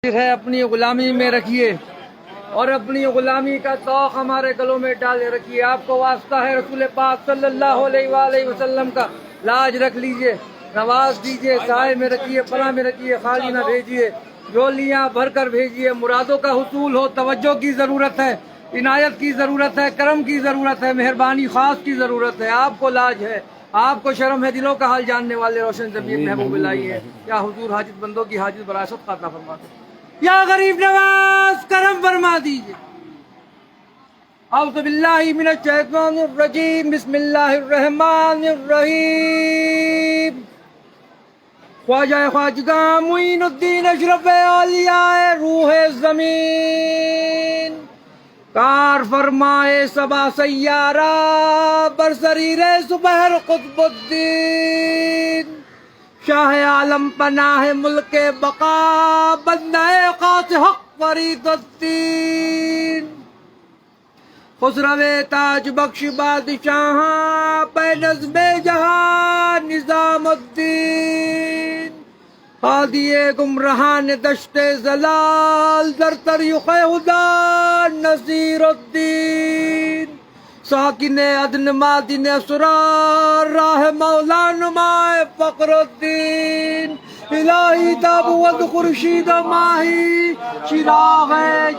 ہے اپنی غلامی میں رکھیے اور اپنی غلامی کا توق ہمارے گلوں میں ڈالے رکھیے۔ آپ کو واسطہ ہے رسول پاک صلی اللہ علیہ وآلہ وسلم کا، لاج رکھ لیجئے، نواز دیجئے، سائے میں رکھیے، پناہ میں رکھیے، خالی نہ بھیجیے، جولیاں بھر کر بھیجیے۔ مرادوں کا حصول ہو، توجہ کی ضرورت ہے، عنایت کی ضرورت ہے، کرم کی ضرورت ہے، مہربانی خاص کی ضرورت ہے۔ آپ کو لاج ہے، آپ کو شرم ہے، دلوں کا حال جاننے والے روشن ضمیر محبوب الہی ہے۔ یا حضور حاجت بندوں کی حاجت براست کا عطا فرما دے، یا غریب نواز کرم فرما دیجئے۔ اعوذ باللہ من الشیطان الرجیم، بسم اللہ الرحمن الرحیم۔ خواجہ خواجگاں معین الدین اشرف اولیاء روح زمین، کار فرمائے سبا سیارہ برسریر سپہر قطب الدین، شاہ عالم پناہ ملک بقا بندہ خاص حق فرید الدین، خسرو تاج بخش بادشاہ پہ نظم جہاں نظام الدین، ہادی گمراہان دشت زلال در طریق خدا نصیر الدین، ساکن عدن مادن اسرار راہ مولا نمائے فقر الدین، الہی تابوت خورشید ماہی چراغ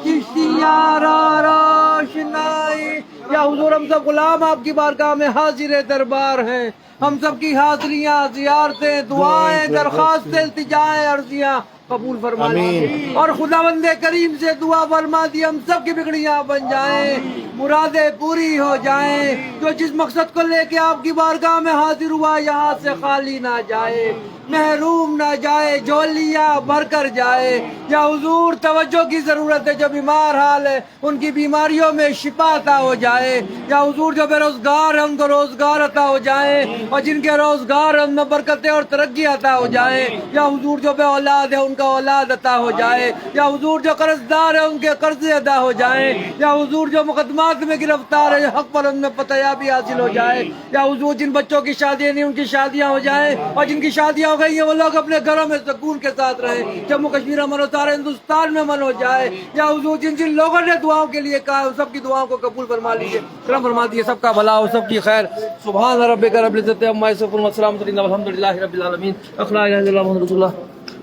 چشتیاں را روشنائی۔ یا حضور ہم سب غلام آپ کی بارگاہ میں حاضر دربار ہیں، ہم سب کی حاضریاں، زیارتیں، دعائیں، درخواستیں، التجائیں، عرضیاں قبول فرما لیجیے، اور خداوند کریم سے دعا فرما دی ہم سب کی بگڑیاں بن جائیں، مرادیں پوری ہو جائیں، جو جس مقصد کو لے کے آپ کی بارگاہ میں حاضر ہوا یہاں سے خالی نہ جائے، محروم نہ جائے، جولیاں بھر کر جائے۔ یا حضور توجہ کی ضرورت ہے، جو بیمار حال ہے ان کی بیماریوں میں شفا عطا ہو جائے۔ یا حضور جو بے روزگار ہے ان کو روزگار عطا ہو جائے، اور جن کے روزگار ان میں برکتیں اور ترقی عطا ہو جائے۔ یا حضور جو بے اولاد ہے ان کا اولاد عطا ہو جائے۔ یا حضور جو قرض دار ہے ان کے قرض ادا ہو جائیں۔ یا حضور جو مقدمات میں گرفتار ہے حق پر ان میں فتحیابی حاصل ہو جائے۔ یا حضور جن بچوں کی شادیاں نہیں ان کی شادیاں ہو جائیں، اور جن کی شادیاں ہو گئی ہیں وہ لوگ اپنے گھروں میں سکون کے ساتھ رہیں، جموں کشمیر امن ہو، سارے ہندوستان میں امن ہو جائے۔ یا حضور جن جن لوگوں نے دعاؤں کے لیے کہا ان سب کی دعاؤں کو قبول فرما لیجیے، کرم فرما دیجیے، سب کا بھلا ہو، سب کی خیر۔ سبحان ربک رب العزت عما یصفون وسلام والحمد للہ رب العالمین۔ لا الہ الا اللہ محمد رسول اللہ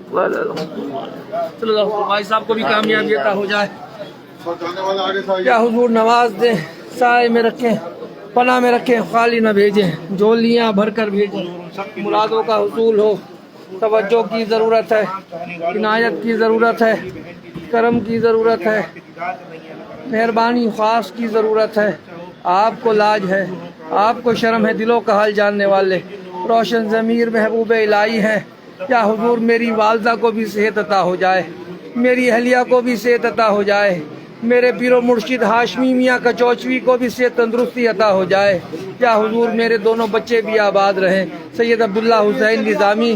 صلی اللہ علیہ وسلم۔ بھائی صاحب کو بھی کامیابی عطا ہو جائے۔ یا حضور نواز دیں، سائے میں رکھیں، پناہ میں رکھیں، خالی نہ بھیجیں، جولیاں بھر کر بھیجیں، مرادوں کا حصول ہو۔ توجہ کی ضرورت ہے، عنایت کی ضرورت ہے، کرم کی ضرورت ہے، مہربانی خاص کی ضرورت ہے۔ آپ کو لاج ہے، آپ کو شرم ہے، دلوں کا حال جاننے والے روشن ضمیر محبوب الہی ہیں۔ یا حضور میری والدہ کو بھی صحت عطا ہو جائے، میری اہلیہ کو بھی صحت عطا ہو جائے، میرے پیر و مرشد ہاشمی میاں کچوچوی کو بھی صحت تندرستی عطا ہو جائے۔ یا حضور میرے دونوں بچے بھی آباد رہیں، سید عبداللہ حسین نظامی،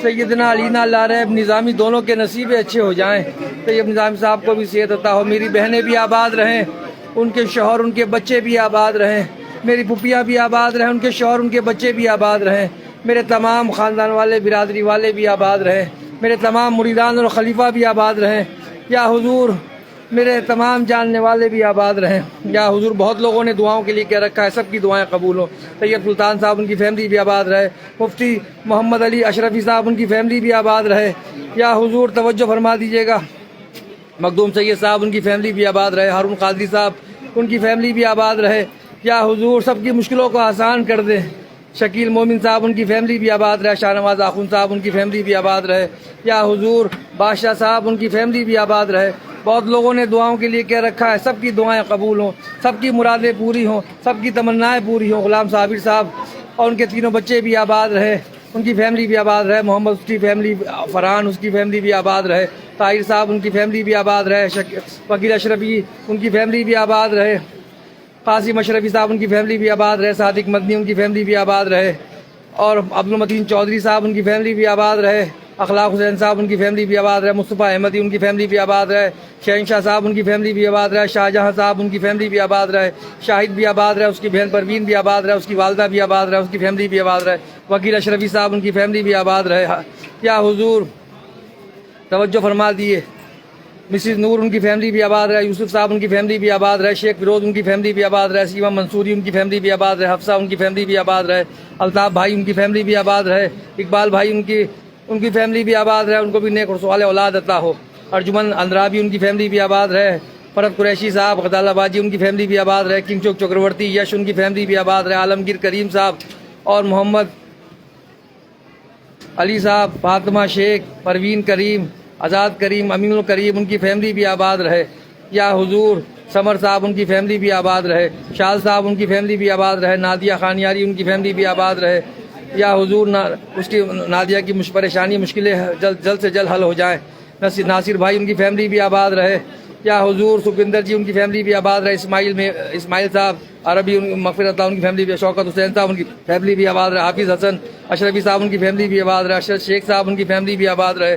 سیدنا علینا لاریب نظامی، دونوں کے نصیبیں اچھے ہو جائیں۔ طیب نظامی صاحب کو بھی صحت عطا ہو، میری بہنیں بھی آباد رہیں، ان کے شوہر ان کے بچے بھی آباد رہیں، میری پھوپھیاں بھی آباد رہیں، ان کے شوہر ان کے بچے بھی آباد رہیں، میرے تمام خاندان والے برادری والے بھی آباد رہیں، میرے تمام مریدان اور خلیفہ بھی آباد رہیں۔ یا حضور میرے تمام جاننے والے بھی آباد رہیں۔ یا حضور بہت لوگوں نے دعاؤں کے لیے کہہ رکھا ہے، سب کی دعائیں قبول ہوں۔ طیب سلطان صاحب ان کی فیملی بھی آباد رہے، مفتی محمد علی اشرفی صاحب ان کی فیملی بھی آباد رہے۔ یا حضور توجہ فرما دیجیے گا، مخدوم سید صاحب ان کی فیملی بھی آباد رہے، ہارون قادری صاحب ان کی فیملی بھی آباد رہے۔ یا حضور سب کی مشکلوں کو آسان کر دے، شکیل مومن صاحب ان کی فیملی بھی آباد رہے، شاہ نواز آخون صاحب ان کی فیملی بھی آباد رہے۔ یا حضور بادشاہ صاحب ان کی فیملی بھی آباد رہے۔ بہت لوگوں نے دعاؤں کے لیے کہہ رکھا ہے، سب کی دعائیں قبول ہوں، سب کی مرادیں پوری ہوں، سب کی تمنائیں پوری ہوں۔ غلام صابر صاحب اور ان کے تینوں بچے بھی آباد رہے، ان کی فیملی بھی آباد رہے۔ محمد اس کی فیملی، فرحان اس کی فیملی بھی آباد رہے۔ طاہر صاحب ان کی فیملی بھی آباد رہے، وکیل اشرفی ان کی فیملی بھی آباد رہے، قاسم اشرفی صاحب ان کی فیملی بھی آباد رہے، صادق مدنی ان کی فیملی بھی آباد رہے، اور عبدالمتین چودھری صاحب ان کی فیملی بھی آباد رہے، اخلاق حسین صاحب ان کی فیملی بھی آباد رہے، مصطفیٰ احمدی ان کی فیملی بھی آباد رہے، شہنشاہ صاحب ان کی فیملی بھی آباد رہے، شاہجہاں صاحب ان کی فیملی بھی آباد رہے، شاہد بھی آباد رہے، اس کی بہن پروین بھی آباد رہے، اس کی والدہ بھی آباد رہے، اس کی فیملی بھی آباد رہے، وکیل اشرفی صاحب ان کی فیملی بھی آباد رہے۔ یا حضور توجہ فرما دیے، مسز نور ان کی فیملی بھی آباد رہے، یوسف صاحب ان کی فیملی بھی آباد رہے، شیخ فیروز ان کی فیملی بھی آباد رہے، سیما منصوری ان کی فیملی بھی آباد رہے، حفصہ ان کی فیملی بھی آباد رہے، الطاف بھائی ان کی فیملی بھی آباد رہے، اقبال بھائی ان کی فیملی بھی آباد رہے، ان کو بھی نیک اور صالح اولاد عطا ہو، ارجمن اندرابی ان کی فیملی بھی آباد رہے، فرد قریشی صاحب غزال آبادی ان کی فیملی بھی آباد رہے، کنگ چوک چکرورتی یش ان کی فیملی بھی آباد رہے، عالمگیر کریم صاحب اور محمد علی صاحب، فاطمہ شیخ، پروین کریم، آزاد کریم، امین الکریم ان کی فیملی بھی آباد رہے، یا حضور سمر صاحب ان کی فیملی بھی آباد رہے، شاذ صاحب ان کی فیملی بھی آباد رہے، نادیہ خانیاری ان کی فیملی بھی آباد رہے، یا حضور اس کی نادیہ کی پریشانی مشکلیں جلد سے جلد حل ہو جائیں، ناصر بھائی ان کی فیملی بھی آباد رہے، یا حضور سکھوندر جی ان کی فیملی بھی آباد رہے، اسماعیل صاحب عربی مغفرت اللہ ان کی فیملی بھی، شوکت حسین صاحب ان کی فیملی بھی آباد رہے، حافظ حسن اشرفی صاحب ان کی فیملی بھی آباد رہے، اشرف شیخ صاحب ان کی فیملی بھی آباد رہے،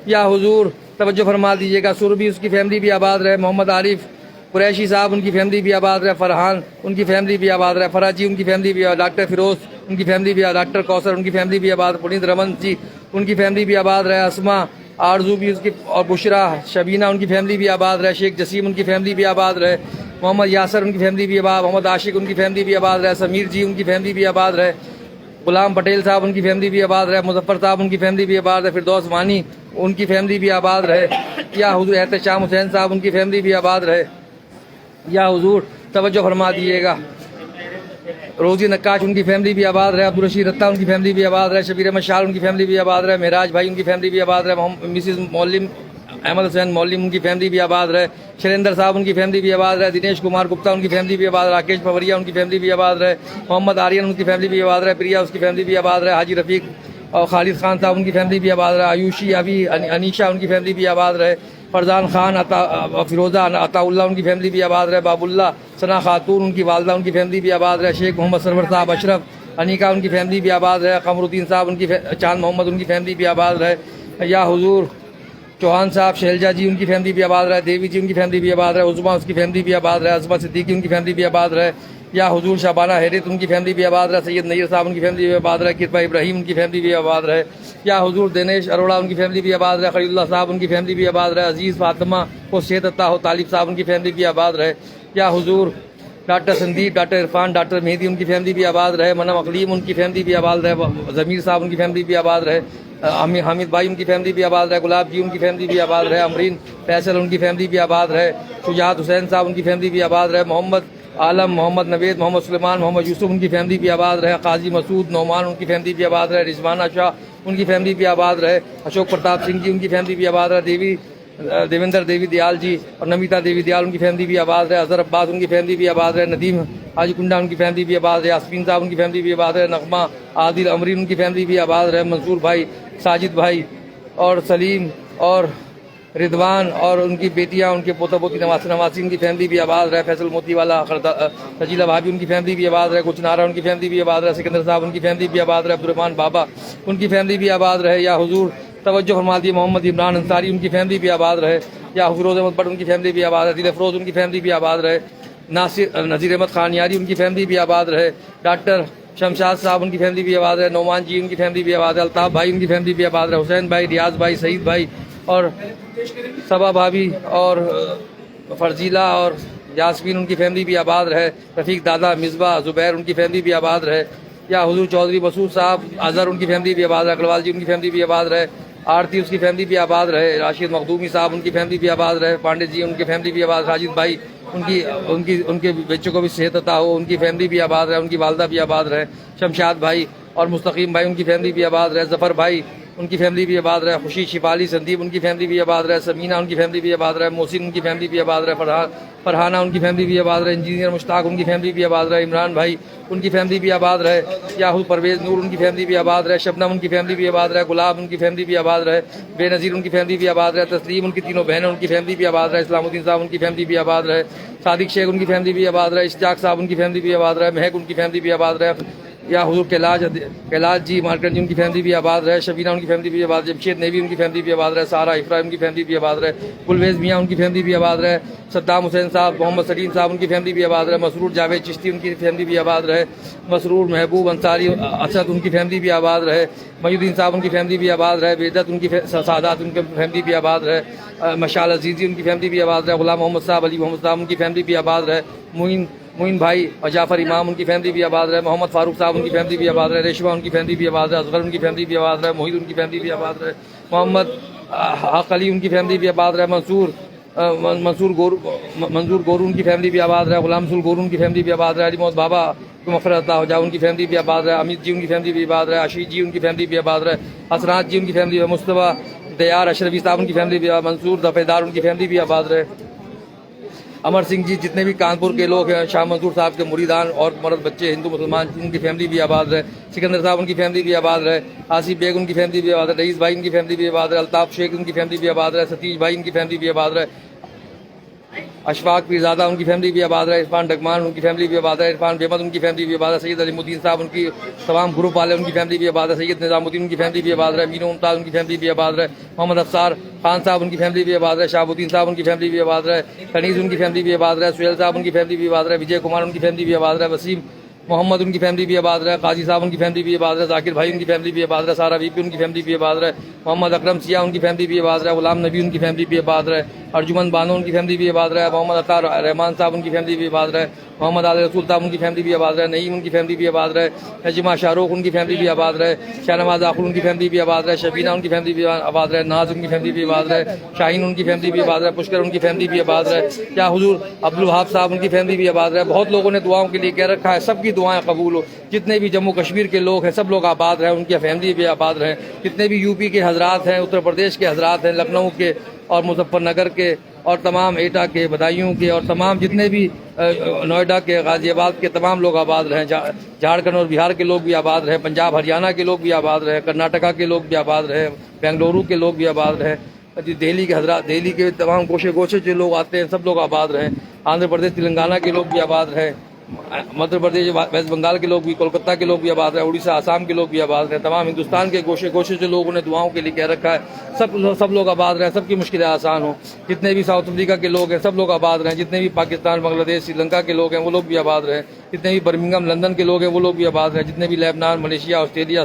یا حضور توجہ فرما دیجیے گا سربی اس کی فیملی بھی آباد رہے، محمد عارف قریشی صاحب ان کی فیملی بھی آباد رہے، فرحان ان کی فیملی بھی آباد رہے، فراجی ان کی فیملی بھی، ڈاکٹر فیروز ان کی فیملی بھی، ڈاکٹر کوثر ان کی فیملی بھی آباد، پنیت رمن جی ان کی فیملی بھی آباد رہے، اسما آرزو بھی اس کی، اور بشرا شبینہ ان کی فیملی بھی آباد رہے، شیخ جسیم ان کی فیملی بھی آباد رہے، محمد یاسر ان کی فیملی بھی آباد، محمد عاشق ان کی فیملی بھی آباد رہے، سمیر جی ان کی فیملی بھی آباد رہے، غلام پٹیل صاحب ان کی فیملی بھی آباد رہے، مظفر صاحب ان کی فیملی بھی آباد رہے، فردوس وانی ان کی فیملی بھی آباد رہے، یا حضور احتشام حسین صاحب ان کی فیملی بھی آباد رہے، یا حضور توجہ فرما دیجیے گا روزی نقاش ان کی فیملی بھی آباد رہے، عبدالرشید رتا ان کی فیملی بھی آباد رہے، شبیر احمد شال ان کی فیملی بھی آباد رہے، مہراج بھائی ان کی فیملی بھی آباد رہے، مسز مولم احمد حسین مولم ان کی فیملی بھی آباد رہے، شریندر صاحب ان کی فیملی بھی آباد رہے، دنیش کمار گپتا ان کی فیملی بھی آباد رہے، راکیش پوریا ان کی فیملی بھی آباد رہے، محمد آرین ان کی فیملی بھی آباد رہے، پریا اس کی فیملی بھی آباد رہے، حاجی رفیق اور خالد خان صاحب ان کی فیملی بھی آباد رہے، آیوشی ابھی انیشا ان کی فیملی بھی آباد رہے، فرزان خان فیروزہ عطا اللہ ان کی فیملی بھی آباد رہے، باب اللہ ثنا خاتون ان کی والدہ ان کی فیملی بھی آباد رہے، شیخ محمد سرور صاحب اشرف انیکا ان کی فیملی بھی آباد رہے، قمر الدین صاحب ان کی چاند محمد ان کی فیملی بھی آباد رہے، یا حضور چوہان صاحب شیلجا جی ان کی فیملی بھی آباد رہے، دیوی جی ان کی فیملی بھی آباد رہے، عظما اس کی فیملی بھی آباد رہے، عظمت صدیقی ان کی فیملی بھی آباد رہے، یا حضور شابانہ حیرت ان کی فیملی بھی آباد رہے، سید نیر صاحب ان کی فیملی بھی آباد رہے، کرپا ابراہیم ان کی فیملی بھی آباد رہے، یا حضور دنیش اروڑا ان کی فیملی بھی آباد رہے، خلیل اللہ صاحب ان کی فیملی بھی آباد رہے، عزیز فاطمہ کو صحت عطا ہو طالب صاحب ان کی فیملی بھی آباد رہے، یا حضور doctor Sandeep, doctor Irfan, doctor Mehdi ان کی فیملی بھی آباد رہے، منم اقلیم ان کی فیملی بھی آباد رہے، ضمیر صاحب ان کی فیملی بھی آباد رہے، حامد بھائی ان کی فیملی بھی آباد رہے، گلاب جی ان کی فیملی بھی آباد رہے، امرین فیصل ان کی فیملی بھی آباد رہے، شجاعت حسین صاحب ان کی فیملی بھی آباد رہے، محمد عالم، محمد نوید، محمد سلیمان، محمد یوسف ان کی فیملی بھی آباد رہے، قاضی مسعود نعمان ان کی فیملی بھی آباد رہے، رضوانہ شاہ ان کی فیملی بھی آباد رہے، اشوک پرتاپ سنگھ جی ان کی فیملی بھی آباد رہے، دیویندر دیوی دیال جی اور نمیتا دیوی دیال ان کی فیملی بھی آباد رہے، اظہر عباس ان کی فیملی بھی آباد رہے، ندیم حاجی کنڈا ان کی فیملی بھی آباد رہے، یاسمین صاحب ان کی فیملی بھی آباد رہے، نغمہ عادل امرین ان کی فیملی بھی آباد رہے، منصور بھائی، ساجد بھائی اور سلیم اور رضوان اور ان کی بیٹیاں، ان کے پوتا پوتی نواسی ان کی فیملی بھی آباد رہے، فیصل موتی والا، سجیلہ بھابی ان کی فیملی بھی آباد رہے، گلچنارا ان کی فیملی بھی آباد رہے، سکندر صاحب ان کی فیملی بھی آباد رہے، عبدالرحمان بابا ان کی فیملی بھی آباد رہے، یا حضور توجہ فرما دی محمد عمران انصاری ان کی فیملی بھی آباد رہے، یا فیروز احمد بٹ ان کی فیملی بھی آباد رہے، دل افروز ان کی فیملی بھی آباد رہے، نذیر احمد خان یاری ان کی فیملی بھی آباد رہے، ڈاکٹر شمشاد صاحب ان کی فیملی بھی آباد رہے، نعمان جی ان کی فیملی بھی آباد رہے، الطاف بھائی ان کی فیملی بھی آباد رہے، حسین بھائی، ریاض بھائی، سعید بھائی اور صبا بھابی اور فرزیلا اور یاسمین ان کی فیملی بھی آباد رہے، رفیق دادا، مصباح، زبیر ان کی فیملی بھی آباد رہے، یا حضور چودھری مسعود صاحب اظہر ان کی فیملی بھی آباد رہے، اقلوال جی ان کی فیملی بھی آباد رہے، آرتی اس کی فیملی بھی آباد رہے، راشد مخدومی صاحب ان کی فیملی بھی آباد رہے، پانڈے جی ان کی فیملی بھی آباد، راجد بھائی ان کے بچوں کو بھی صحت عطا ہو، ان کی فیملی بھی آباد رہے، ان کی والدہ بھی آباد رہے، شمشاد بھائی اور مستقیم بھائی ان کی فیملی بھی آباد رہے، ظفر بھائی ان کی فیملی بھی آباد رہے، خوشی شفالی سندیپ ان کی فیملی بھی آباد رہے، سمینہ ان کی فیملی بھی آباد رہے، محسن ان کی فیملی بھی آباد رہے، فرحانہ ان کی فیملی بھی آباد رہے، انجینئر مشتاق ان کی فیملی بھی آباد رہے، عمران بھائی ان کی فیملی بھی آباد رہے، یاہو پرویز نور ان کی فیملی بھی آباد رہے، شبنم ان کی فیملی بھی آباد رہے، گلاب ان کی فیملی بھی آباد رہے، بے نظیر ان کی فیملی بھی آباد رہے، تسلیم ان کی تینوں بہنیں ان کی فیملی بھی آباد رہے، اسلام الدین صاحب ان کی فیملی بھی آباد رہے، صادق شیخ ان کی فیملی بھی آباد رہے، اشتیاق صاحب ان کی فیملی بھی آباد رہے، مہک ان کی فیملی بھی آباد رہے، یا حضور کیلاش جی مارکن جی ان کی فیملی بھی آباد رہے، شبینہ ان کی فیملی بھی آباد رہے، جمشید نیوی ان کی فیملی بھی آباد رہے، سارا ابراہیم کی فیملی بھی آباد رہے، گلویز میاں ان کی فیملی بھی آباد رہے، صدام حسین صاحب، محمد سلیم صاحب ان کی فیملی بھی آباد رہے، مسرور جاوید چشتی ان کی فیملی بھی آباد رہے، مسرور محبوب انصاری اسد ان کی فیملی بھی آباد رہے، محی الدین صاحب ان کی فیملی بھی آباد رہے، بیدت ان کی سعادات ان کی فیملی بھی آباد رہے، مشال عزیزی ان کی فیملی بھی آباد رہے، غلام محمد صاحب، علی محمد صاحب ان کی فیملی بھی آباد رہے، معین بھائی اور جعفر امام ان کی فیملی بھی آباد رہے، محمد فاروق صاحب ان کی فیملی بھی آباد رہے، ریشما ان کی فیملی بھی آباد رہے، اصغر ان کی فیملی بھی آباد رہے، محید ان کی فیملی بھی آباد رہے، محمد حق علی ان کی فیملی بھی آباد رہے، منظور گورو ان کی فیملی بھی آباد رہے، غلام رسول گورو ان کی فیملی بھی آباد رہے، علی محمد بابا کو مغفرت عطا ہو جائے ان کی فیملی بھی آباد رہے، امت جی ان کی فیملی بھی آباد رہے، اشیق جی ان کی فیملی بھی آباد رہے، حسنات جی ان کی فیملی بھی، مصطفیٰ دیار اشرفی صاحب ان کی فیملی بھی، منصور دفیدار ان کی فیملی بھی آباد رہے، امر سنگھ جی جتنے بھی کانپور کے لوگ ہیں، شاہ منصور صاحب کے مریدان اور مرد بچے ہندو مسلمان ان کی فیملی بھی آباد رہے، سکندر صاحب ان کی فیملی بھی آباد رہے، آصف بیگ ان کی فیملی بھی آباد رہے، رئیس بھائی ان کی فیملی بھی آباد رہے، الطاف شیخ ان کی فیملی بھی آباد رہے، ستیش بھائی ان کی فیملی بھی آباد رہے، اشفاق پیرزادہ ان کی فیملی بھی آباد رہے، عرفان ڈگمان ان کی فیملی بھی آباد رہے، عرفان بحمد ان کی فیملی بھی آباد رہے، سید علیم الدین صاحب ان کی تمام گروپ والے ان کی فیملی بھی آباد رہے، سید نظام الدین ان کی فیملی بھی آباد رہے، مینو ممتاز ان کی فیملی بھی آباد رہے، محمد افسار خان صاحب ان کی فیملی بھی آباد رہے، شہاب الدین صاحب ان کی فیملی بھی آباد رہے، کنیز ان کی فیملی بھی آباد رہے، سہیل صاحب ان کی فیملی بھی آباد رہے، وجے کمار ان کی فیملی بھی آباد رہے، وسیم محمد ان کی فیملی بھی آباد رہے، قاضی صاحب ان کی فیملی بھی آباد رہے، ذاکر بھائی ان کی فیملی بھی آباد رہے، سارا بی پی ان کی فیملی بھی آباد رہے، محمد اکرم سیاہ ان کی فیملی بھی آباد رہے، غلام نبی ان کی فیملی بھی آباد رہے، ارجمن بانو ان کی فیملی بھی آباد رہے، محمد عطار رحمان صاحب ان کی فیملی بھی آباد رہے، محمد علی رسول صاحب ان کی فیملی بھی آباد رہے، نعیم ان کی فیملی بھی آباد رہے، نجمہ شاہ رخ ان کی فیملی بھی آباد رہے، شاہنواز آخر ان کی فیملی بھی آباد رہے، شبینہ ان کی فیملی بھی آباد رہے، ناز ان کی فیملی بھی آباد رہے، شاہین ان کی فیملی بھی آباد رہے، پشکر ان کی فیملی بھی آباد رہے، کیا حضور عبدالوہاب صاحب ان کی فیملی بھی آباد رہے، بہت لوگوں نے دعاؤں کے لیے کہہ رکھا ہے، سب کی دعائیں قبول ہو، جتنے بھی جموں کشمیر کے لوگ ہیں سب لوگ آباد رہیں، ان کی فیملی بھی آباد رہیں، جتنے بھی یو پی کے حضرات ہیں، اتر پردیش کے حضرات ہیں، لکھنؤ کے اور مظفر نگر کے اور تمام ایٹا کے، بدایوں کے اور تمام جتنے بھی نوئیڈا کے، غازی آباد کے تمام لوگ آباد رہیں، جھارکھنڈ اور بہار کے لوگ بھی آباد رہیں، پنجاب ہریانہ کے لوگ بھی آباد رہیں، کرناٹکا کے لوگ بھی آباد رہیں، بنگلورو کے لوگ بھی آباد رہیں، دہلی کے حضرات، دہلی کے تمام گوشے گوشے جو لوگ آتے ہیں سب لوگ آباد رہیں، آندھرا پردیش تلنگانہ کے لوگ بھی آباد رہیں، مدھیہ پردیش ویسٹ بنگال کے لوگ بھی، کولکتہ کے لوگ بھی آباد رہے، اڑیسہ آسام کے لوگ بھی آباد رہے، تمام ہندوستان کے گوشے گوشے جو لوگوں نے دعاؤں کے لیے کہہ رکھا ہے سب لوگ آباد رہیں، سب کی مشکلیں آسان ہوں، جتنے بھی ساؤتھ افریقہ کے لوگ ہیں سب لوگ آباد رہیں، جتنے بھی پاکستان، بنگلہ دیش، سری لنکا کے لوگ ہیں وہ لوگ بھی آباد رہیں، جتنے بھی برمنگم لندن کے لوگ ہیں وہ لوگ بھی آباد رہیں، جتنے بھی لیبنان، ملیشیا، آسٹریلیا،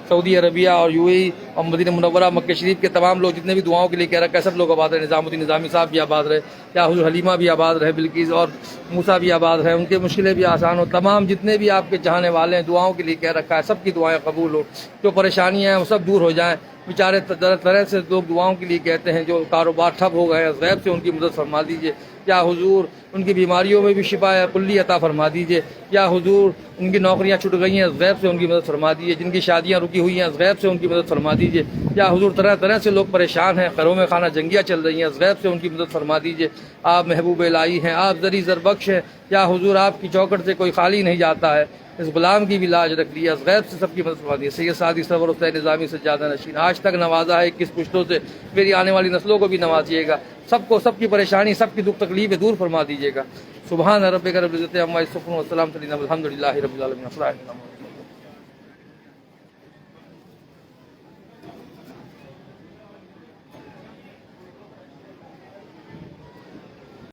سعودی عربیہ اور یو اے ای اور مدینہ منورہ، مکہ شریف کے تمام لوگ جتنے بھی دعاؤں کے لیے کہہ رکھا ہے سب لوگ آباد رہے، نظام الدین نظامی صاحب بھی آباد رہے، یا حضور حلیمہ بھی آباد رہے، بلقیس اور موسیٰ بھی آباد رہے، ان کے مشکلیں بھی آسان ہو، تمام جتنے بھی آپ کے چاہنے والے ہیں دعاؤں کے لیے کہہ رکھا ہے سب کی دعائیں قبول ہو، جو پریشانیاں ہیں وہ سب دور ہو جائیں، بیچارے طرح سے لوگ دعاؤں کے لیے کہتے ہیں، جو کاروبار ٹھپ ہو گئے ہیں غیب سے ان کی مدد فرما دیجیے، یا حضور ان کی بیماریوں میں بھی شفا کلی عطا فرما دیجیے، یا حضور ان کی نوکریاں چھٹ گئی ہیں غیب سے ان کی مدد فرما دیجیے، جن کی شادیاں رکی ہوئی ہیں غیب سے ان کی مدد فرما دیجیے، یا حضور طرح طرح سے لوگ پریشان ہیں، گھروں میں خانہ جنگیاں چل رہی ہیں غیب سے ان کی مدد فرما دیجیے، آپ محبوب الہی ہیں، آپ ذری زر بخش ہیں، یا حضور آپ کی چوکٹ سے کوئی خالی نہیں جاتا ہے، اس غلام کی بھی لاج رکھ لیا، غیب سے سب کی مدد فرما دی، سید سعدی سرور حسین نظامی سجادہ نشین آج تک نوازا ہے 21 پشتوں سے، میری آنے والی نسلوں کو بھی نوازیے گا، سب کی پریشانی، سب کی دکھ تکلیفیں دور فرما دیجیے گا، سبحان ربک رب العزت عما یصفون والسلام علی المرسلین والحمد للہ رب العالمین۔